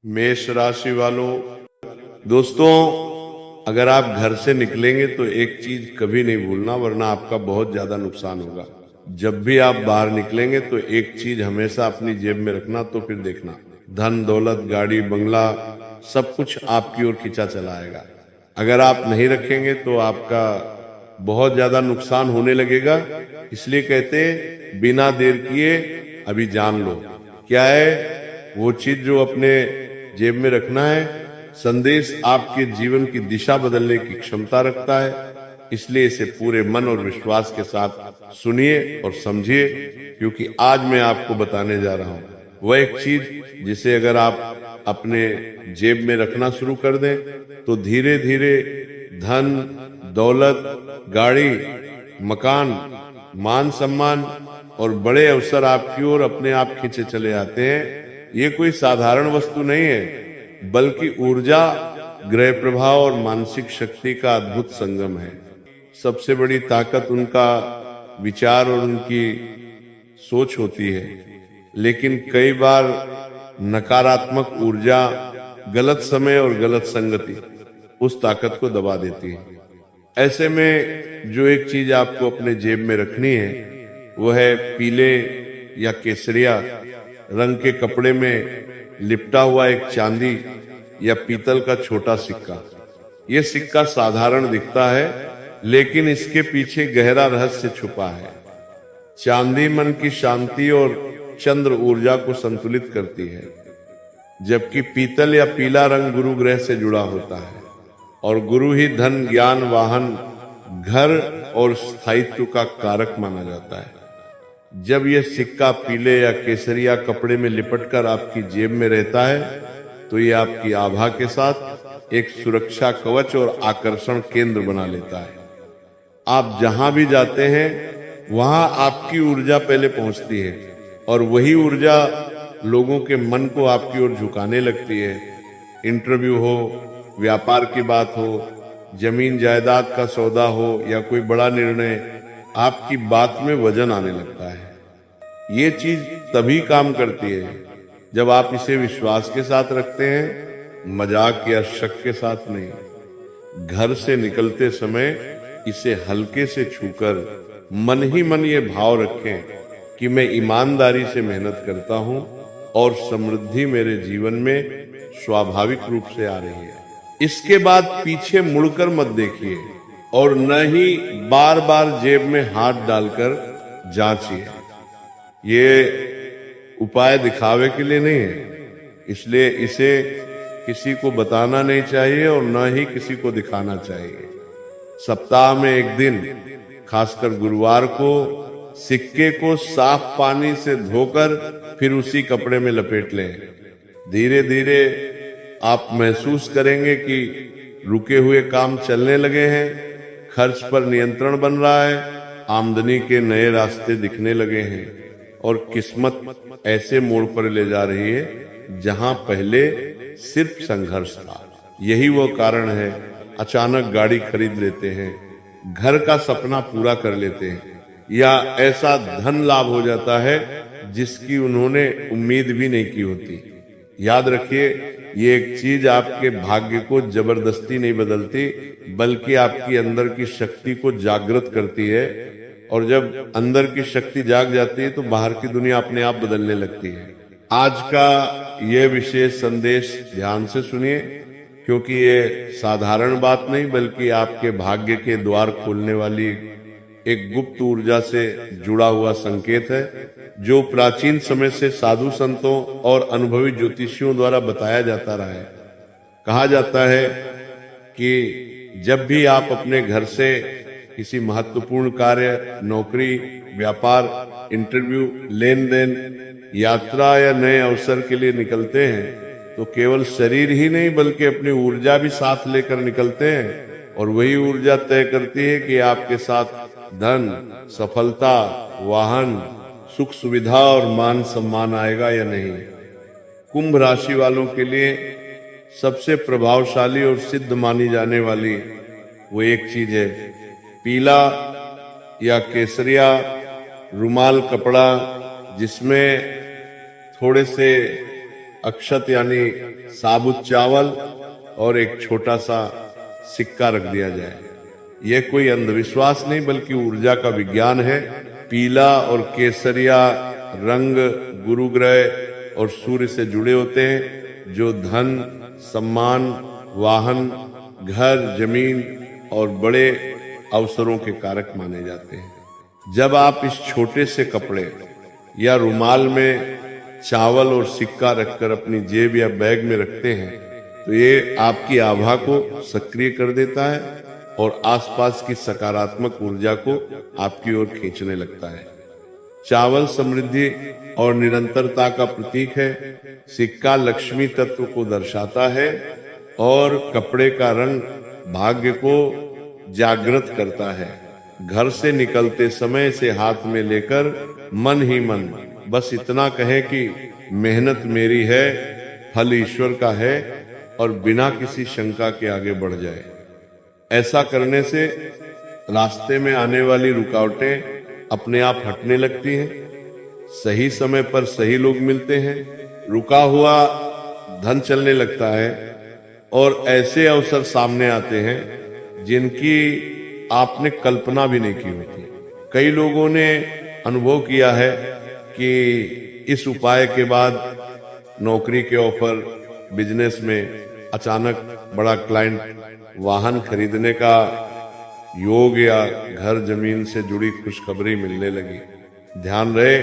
मेष राशि वालों, दोस्तों, अगर आप घर से निकलेंगे तो एक चीज कभी नहीं भूलना, वरना आपका बहुत ज्यादा नुकसान होगा। जब भी आप बाहर निकलेंगे तो एक चीज हमेशा अपनी जेब में रखना, तो फिर देखना धन दौलत गाड़ी बंगला सब कुछ आपकी ओर खींचा चला आएगा। अगर आप नहीं रखेंगे तो आपका बहुत ज्यादा नुकसान होने लगेगा। इसलिए कहते हैं बिना देर किए अभी जान लो। क्या है वो चीज जो अपने जेब में रखना है? संदेश आपके जीवन की दिशा बदलने की क्षमता रखता है। इसलिए इसे पूरे मन और विश्वास के साथ सुनिए और समझिए, क्योंकि आज मैं आपको बताने जा रहा हूं वह एक चीज जिसे अगर आप अपने जेब में रखना शुरू कर दें तो धीरे धीरे धन दौलत गाड़ी मकान मान सम्मान और बड़े अवसर आपकी ओर अपने आप खींचे चले आते हैं। ये कोई साधारण वस्तु नहीं है, बल्कि ऊर्जा ग्रह प्रभाव और मानसिक शक्ति का अद्भुत संगम है। सबसे बड़ी ताकत उनका विचार और उनकी सोच होती है, लेकिन कई बार नकारात्मक ऊर्जा गलत समय और गलत संगति उस ताकत को दबा देती है। ऐसे में जो एक चीज आपको अपने जेब में रखनी है वो है पीले या केसरिया रंग के कपड़े में लिपटा हुआ एक चांदी या पीतल का छोटा सिक्का। यह सिक्का साधारण दिखता है, लेकिन इसके पीछे गहरा रहस्य छुपा है। चांदी मन की शांति और चंद्र ऊर्जा को संतुलित करती है, जबकि पीतल या पीला रंग गुरु ग्रह से जुड़ा होता है, और गुरु ही धन ज्ञान वाहन घर और स्थायित्व का कारक माना जाता है। जब यह सिक्का पीले या केसरिया कपड़े में लिपटकर आपकी जेब में रहता है तो यह आपकी आभा के साथ एक सुरक्षा कवच और आकर्षण केंद्र बना लेता है। आप जहां भी जाते हैं वहां आपकी ऊर्जा पहले पहुंचती है, और वही ऊर्जा लोगों के मन को आपकी ओर झुकाने लगती है। इंटरव्यू हो, व्यापार की बात हो, जमीन जायदाद का सौदा हो या कोई बड़ा निर्णय, आपकी बात में वजन आने लगता है। ये चीज तभी काम करती है जब आप इसे विश्वास के साथ रखते हैं, मजाक या शक के साथ नहीं। घर से निकलते समय इसे हल्के से छूकर मन ही मन ये भाव रखें कि मैं ईमानदारी से मेहनत करता हूं और समृद्धि मेरे जीवन में स्वाभाविक रूप से आ रही है। इसके बाद पीछे मुड़कर मत देखिए और न ही बार बार जेब में हाथ डालकर जांचिए। ये उपाय दिखावे के लिए नहीं है, इसलिए इसे किसी को बताना नहीं चाहिए और न ही किसी को दिखाना चाहिए। सप्ताह में एक दिन, खासकर गुरुवार को, सिक्के को साफ पानी से धोकर फिर उसी कपड़े में लपेट लें। धीरे धीरे आप महसूस करेंगे कि रुके हुए काम चलने लगे हैं, खर्च पर नियंत्रण बन रहा है, आमदनी के नए रास्ते दिखने लगे हैं, और किस्मत ऐसे मोड़ पर ले जा रही है जहां पहले सिर्फ संघर्ष था। यही वो कारण है अचानक गाड़ी खरीद लेते हैं, घर का सपना पूरा कर लेते हैं, या ऐसा धन लाभ हो जाता है जिसकी उन्होंने उम्मीद भी नहीं की होती। याद रखिए, ये एक चीज आपके भाग्य को जबरदस्ती नहीं बदलती, बल्कि आपकी अंदर की शक्ति को जागृत करती है, और जब अंदर की शक्ति जाग जाती है तो बाहर की दुनिया अपने आप बदलने लगती है। आज का यह विशेष संदेश ध्यान से सुनिए, क्योंकि ये साधारण बात नहीं बल्कि आपके भाग्य के द्वार खोलने वाली एक गुप्त ऊर्जा से जुड़ा हुआ संकेत है, जो प्राचीन समय से साधु संतों और अनुभवी ज्योतिषियों द्वारा बताया जाता रहा है। कहा जाता है कि जब भी आप अपने घर से किसी महत्वपूर्ण कार्य, नौकरी, व्यापार, इंटरव्यू, लेन देन, यात्रा या नए अवसर के लिए निकलते हैं तो केवल शरीर ही नहीं बल्कि अपनी ऊर्जा भी साथ लेकर निकलते हैं, और वही ऊर्जा तय करती है कि आपके साथ धन, सफलता, वाहन, सुख सुविधा और मान सम्मान आएगा या नहीं। कुंभ राशि वालों के लिए सबसे प्रभावशाली और सिद्ध मानी जाने वाली वो एक चीज है पीला या केसरिया रुमाल कपड़ा, जिसमें थोड़े से अक्षत यानी साबुत चावल और एक छोटा सा सिक्का रख दिया जाए। यह कोई अंधविश्वास नहीं बल्कि ऊर्जा का विज्ञान है। पीला और केसरिया रंग गुरु ग्रह और सूर्य से जुड़े होते हैं, जो धन, सम्मान, वाहन, घर, जमीन और बड़े अवसरों के कारक माने जाते हैं। जब आप इस छोटे से कपड़े या रुमाल में चावल और सिक्का रखकर अपनी जेब या बैग में रखते हैं तो ये आपकी आभा को सक्रिय कर देता है और आसपास की सकारात्मक ऊर्जा को आपकी ओर खींचने लगता है। चावल समृद्धि और निरंतरता का प्रतीक है। सिक्का लक्ष्मी तत्व को दर्शाता है और कपड़े का रंग भाग्य को जागृत करता है। घर से निकलते समय से हाथ में लेकर मन ही मन बस इतना कहें कि मेहनत मेरी है, फल ईश्वर का है और बिना किसी शंका के आगे बढ़ जाए। ऐसा करने से रास्ते में आने वाली रुकावटें अपने आप हटने लगती हैं। सही समय पर सही लोग मिलते हैं, रुका हुआ धन चलने लगता है और ऐसे अवसर सामने आते हैं जिनकी आपने कल्पना भी नहीं की होती। कई लोगों ने अनुभव किया है कि इस उपाय के बाद नौकरी के ऑफर, बिजनेस में अचानक बड़ा क्लाइंट, वाहन खरीदने का योग या घर जमीन से जुड़ी खुशखबरी मिलने लगी। ध्यान रहे,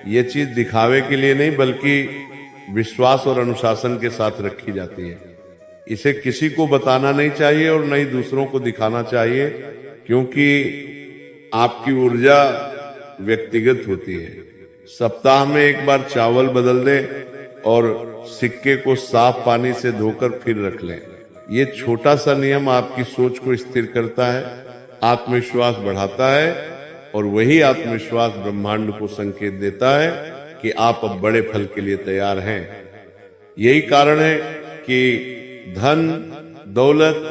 ये चीज दिखावे के लिए नहीं बल्कि विश्वास और अनुशासन के साथ रखी जाती है। इसे किसी को बताना नहीं चाहिए और न ही दूसरों को दिखाना चाहिए, क्योंकि आपकी ऊर्जा व्यक्तिगत होती है। सप्ताह में एक बार चावल बदल दें और सिक्के को साफ पानी से धोकर फिर रख लें। ये छोटा सा नियम आपकी सोच को स्थिर करता है, आत्मविश्वास बढ़ाता है और वही आत्मविश्वास ब्रह्मांड को संकेत देता है कि आप अब बड़े फल के लिए तैयार हैं। यही कारण है कि धन, दौलत,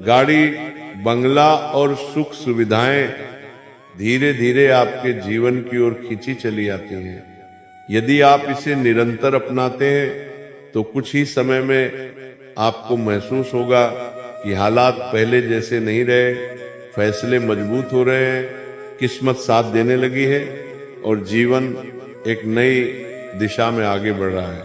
गाड़ी, बंगला और सुख सुविधाएं धीरे धीरे आपके जीवन की ओर खींची चली आती हैं। यदि आप इसे निरंतर अपनाते हैं तो कुछ ही समय में आपको महसूस होगा कि हालात पहले जैसे नहीं रहे, फैसले मजबूत हो रहे हैं, किस्मत साथ देने लगी है और जीवन एक नई दिशा में आगे बढ़ रहा है।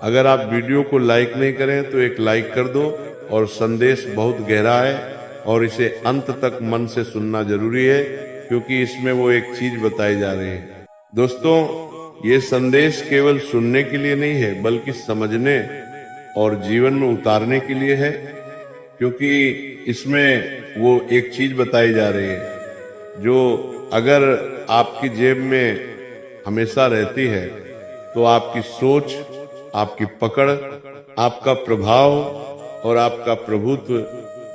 अगर आप वीडियो को लाइक नहीं करें तो एक लाइक कर दो और संदेश बहुत गहरा है और इसे अंत तक मन से सुनना जरूरी है, क्योंकि इसमें वो एक चीज बताई जा रही है। दोस्तों, ये संदेश केवल सुनने के लिए नहीं है बल्कि समझने और जीवन में उतारने के लिए है, क्योंकि इसमें वो एक चीज बताई जा रही है जो अगर आपकी जेब में हमेशा रहती है तो आपकी सोच, आपकी पकड़, आपका प्रभाव और आपका प्रभुत्व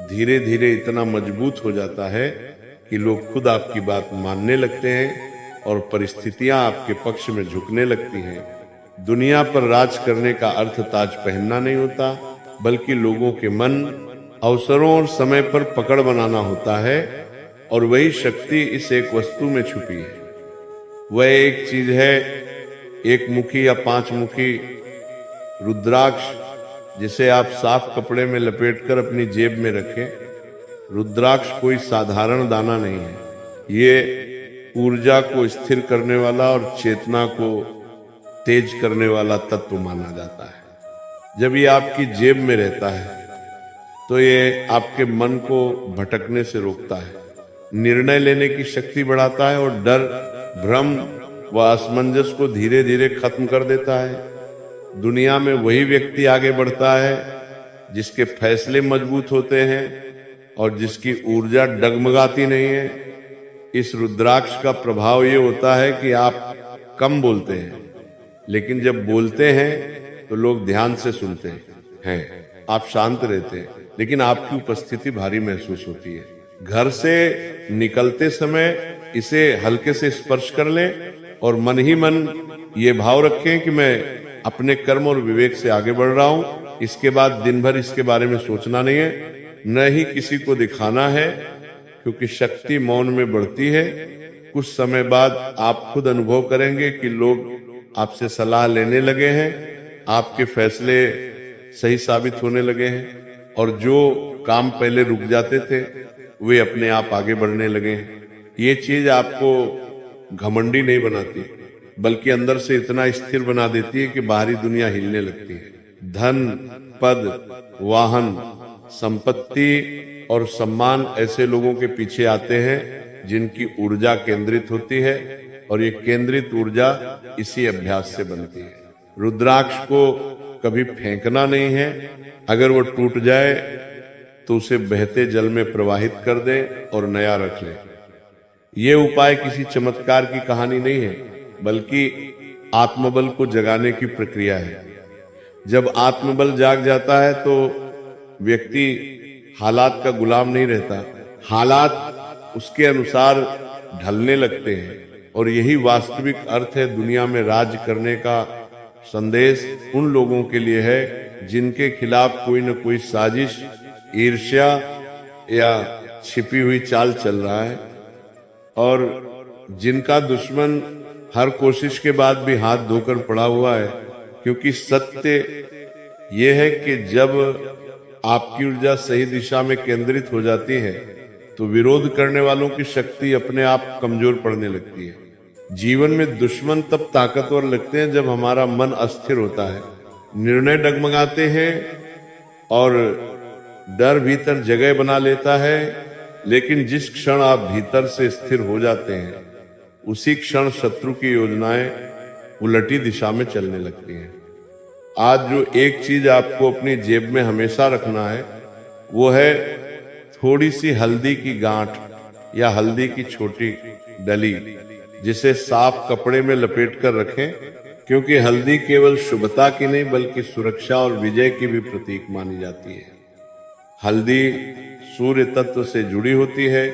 धीरे धीरे इतना मजबूत हो जाता है कि लोग खुद आपकी बात मानने लगते हैं और परिस्थितियां आपके पक्ष में झुकने लगती हैं। दुनिया पर राज करने का अर्थ ताज पहनना नहीं होता, बल्कि लोगों के मन, अवसरों और समय पर पकड़ बनाना होता है। और वही शक्ति इस एक वस्तु में छुपी है। वह एक चीज है, एक मुखी या 5 मुखी रुद्राक्ष, जिसे आप साफ कपड़े में लपेटकर अपनी जेब में रखें। रुद्राक्ष कोई साधारण दाना नहीं है, ये ऊर्जा को स्थिर करने वाला और चेतना को तेज करने वाला तत्व माना जाता है। जब ये आपकी जेब में रहता है तो ये आपके मन को भटकने से रोकता है, निर्णय लेने की शक्ति बढ़ाता है और डर, भ्रम व असमंजस को धीरे धीरे खत्म कर देता है। दुनिया में वही व्यक्ति आगे बढ़ता है जिसके फैसले मजबूत होते हैं और जिसकी ऊर्जा डगमगाती नहीं है। इस रुद्राक्ष का प्रभाव ये होता है कि आप कम बोलते हैं, लेकिन जब बोलते हैं तो लोग ध्यान से सुनते हैं। आप शांत रहते हैं, लेकिन आपकी उपस्थिति भारी महसूस होती है। घर से निकलते समय इसे हल्के से स्पर्श कर लें और मन ही मन ये भाव रखें कि मैं अपने कर्म और विवेक से आगे बढ़ रहा हूं। इसके बाद दिन भर इसके बारे में सोचना नहीं है, न ही किसी को दिखाना है, क्योंकि शक्ति मौन में बढ़ती है। कुछ समय बाद आप खुद अनुभव करेंगे कि लोग आपसे सलाह लेने लगे हैं, आपके फैसले सही साबित होने लगे हैं और जो काम पहले रुक जाते थे वे अपने आप आगे बढ़ने लगे हैं। ये चीज आपको घमंडी नहीं बनाती, बल्कि अंदर से इतना स्थिर बना देती है कि बाहरी दुनिया हिलने लगती है। धन, पद, वाहन, संपत्ति और सम्मान ऐसे लोगों के पीछे आते हैं जिनकी ऊर्जा केंद्रित होती है और ये केंद्रित ऊर्जा इसी अभ्यास से बनती है। रुद्राक्ष को कभी फेंकना नहीं है, अगर वो टूट जाए तो उसे बहते जल में प्रवाहित कर दे और नया रख ले। ये उपाय किसी चमत्कार की कहानी नहीं है, बल्कि आत्मबल को जगाने की प्रक्रिया है। जब आत्मबल जाग जाता है तो व्यक्ति हालात का गुलाम नहीं रहता, हालात उसके अनुसार ढलने लगते हैं और यही वास्तविक अर्थ है दुनिया में राज करने का। संदेश उन लोगों के लिए है जिनके खिलाफ कोई न कोई साजिश, ईर्ष्या या छिपी हुई चाल चल रहा है और जिनका दुश्मन हर कोशिश के बाद भी हाथ धोकर पड़ा हुआ है। क्योंकि सत्य यह है कि जब आपकी ऊर्जा सही दिशा में केंद्रित हो जाती है तो विरोध करने वालों की शक्ति अपने आप कमजोर पड़ने लगती है। जीवन में दुश्मन तब ताकतवर लगते हैं जब हमारा मन अस्थिर होता है, निर्णय डगमगाते हैं और डर भीतर जगह बना लेता है। लेकिन जिस क्षण आप भीतर से स्थिर हो जाते हैं उसी क्षण शत्रु की योजनाएं उलटी दिशा में चलने लगती हैं। आज जो एक चीज आपको अपनी जेब में हमेशा रखना है वो है थोड़ी सी हल्दी की गांठ या हल्दी की छोटी डली, जिसे साफ कपड़े में लपेट कर रखें, क्योंकि हल्दी केवल शुभता की नहीं बल्कि सुरक्षा और विजय की भी प्रतीक मानी जाती है। हल्दी सूर्य तत्व से जुड़ी होती है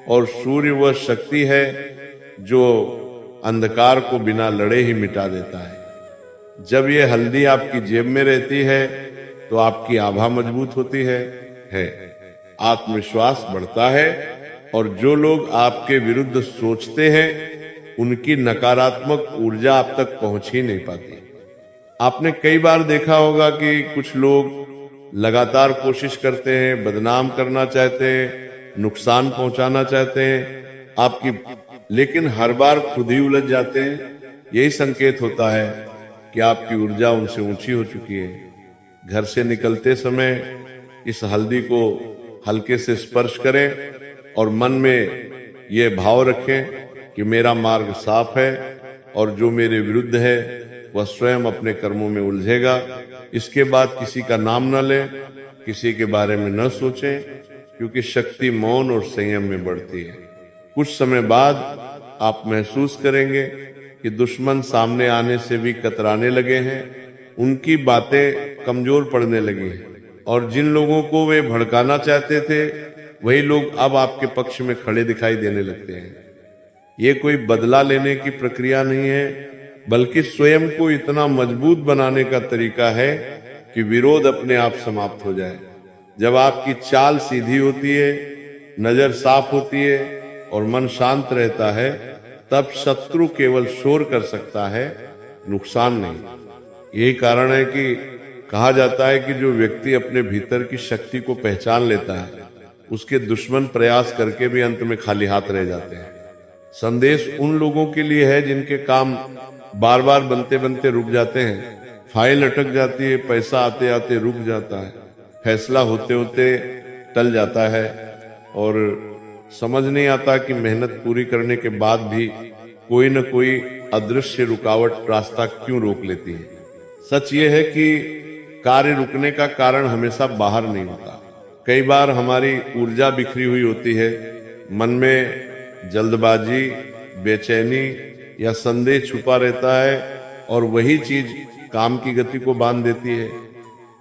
और सूर्य वह शक्ति है जो अंधकार को बिना लड़े ही मिटा देता है। जब ये हल्दी आपकी जेब में रहती है तो आपकी आभा मजबूत होती है, आत्मविश्वास बढ़ता है और जो लोग आपके विरुद्ध सोचते हैं उनकी नकारात्मक ऊर्जा आप तक पहुंच ही नहीं पाती। आपने कई बार देखा होगा कि कुछ लोग लगातार कोशिश करते हैं, बदनाम करना चाहते हैं, नुकसान पहुंचाना चाहते हैं आपकी, लेकिन हर बार खुद ही उलझ जाते हैं। यही संकेत होता है कि आपकी ऊर्जा उनसे ऊंची हो चुकी है। घर से निकलते समय इस हल्दी को हल्के से स्पर्श करें और मन में ये भाव रखें कि मेरा मार्ग साफ है और जो मेरे विरुद्ध है वह स्वयं अपने कर्मों में उलझेगा। इसके बाद किसी का नाम न लें, किसी के बारे में न सोचें, क्योंकि शक्ति मौन और संयम में बढ़ती है। कुछ समय बाद आप महसूस करेंगे कि दुश्मन सामने आने से भी कतराने लगे हैं, उनकी बातें कमजोर पड़ने लगी हैं और जिन लोगों को वे भड़काना चाहते थे वही लोग अब आपके पक्ष में खड़े दिखाई देने लगते हैं। ये कोई बदला लेने की प्रक्रिया नहीं है, बल्कि स्वयं को इतना मजबूत बनाने का तरीका है कि विरोध अपने आप समाप्त हो जाए। जब आपकी चाल सीधी होती है, नजर साफ होती है और मन शांत रहता है, तब शत्रु केवल शोर कर सकता है, नुकसान नहीं। यही कारण है कि कहा जाता है कि जो व्यक्ति अपने भीतर की शक्ति को पहचान लेता है उसके दुश्मन प्रयास करके भी अंत में खाली हाथ रह जाते हैं। संदेश उन लोगों के लिए है जिनके काम बार बार बनते बनते रुक जाते हैं, फाइल अटक जाती है, पैसा आते आते रुक जाता है, फैसला होते होते टल जाता है और समझ नहीं आता कि मेहनत पूरी करने के बाद भी कोई न कोई अदृश्य रुकावट रास्ता क्यों रोक लेती है। सच ये है कि कार्य रुकने का कारण हमेशा बाहर नहीं होता। कई बार हमारी ऊर्जा बिखरी हुई होती है, मन में जल्दबाजी, बेचैनी या संदेह छुपा रहता है और वही चीज काम की गति को बांध देती है।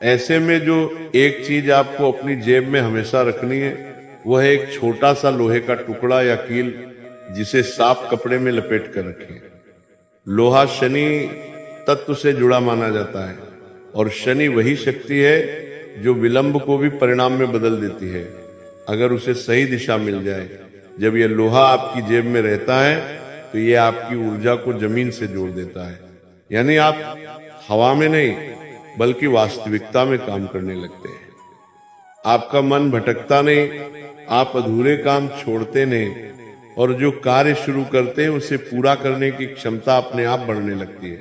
ऐसे में जो एक चीज आपको अपनी जेब में हमेशा रखनी है वह है एक छोटा सा लोहे का टुकड़ा या कील, जिसे साफ कपड़े में लपेट कर रखें। लोहा शनि तत्व से जुड़ा माना जाता है और शनि वही शक्ति है जो विलंब को भी परिणाम में बदल देती है अगर उसे सही दिशा मिल जाए। जब यह लोहा आपकी जेब में रहता है तो यह आपकी ऊर्जा को जमीन से जोड़ देता है, यानी आप हवा में नहीं बल्कि वास्तविकता में काम करने लगते हैं। आपका मन भटकता नहीं, आप अधूरे काम छोड़ते नहीं, और जो कार्य शुरू करते हैं उसे पूरा करने की क्षमता अपने आप बढ़ने लगती है।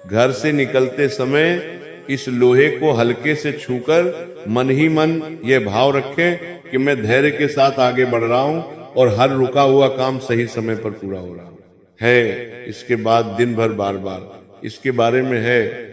घर से निकलते समय इस लोहे को हल्के से छूकर मन ही मन यह भाव रखें कि मैं धैर्य के साथ आगे बढ़ रहा हूं और हर रुका हुआ काम सही समय पर पूरा हो रहा है। इसके बाद दिन भर बार बार इसके बारे में है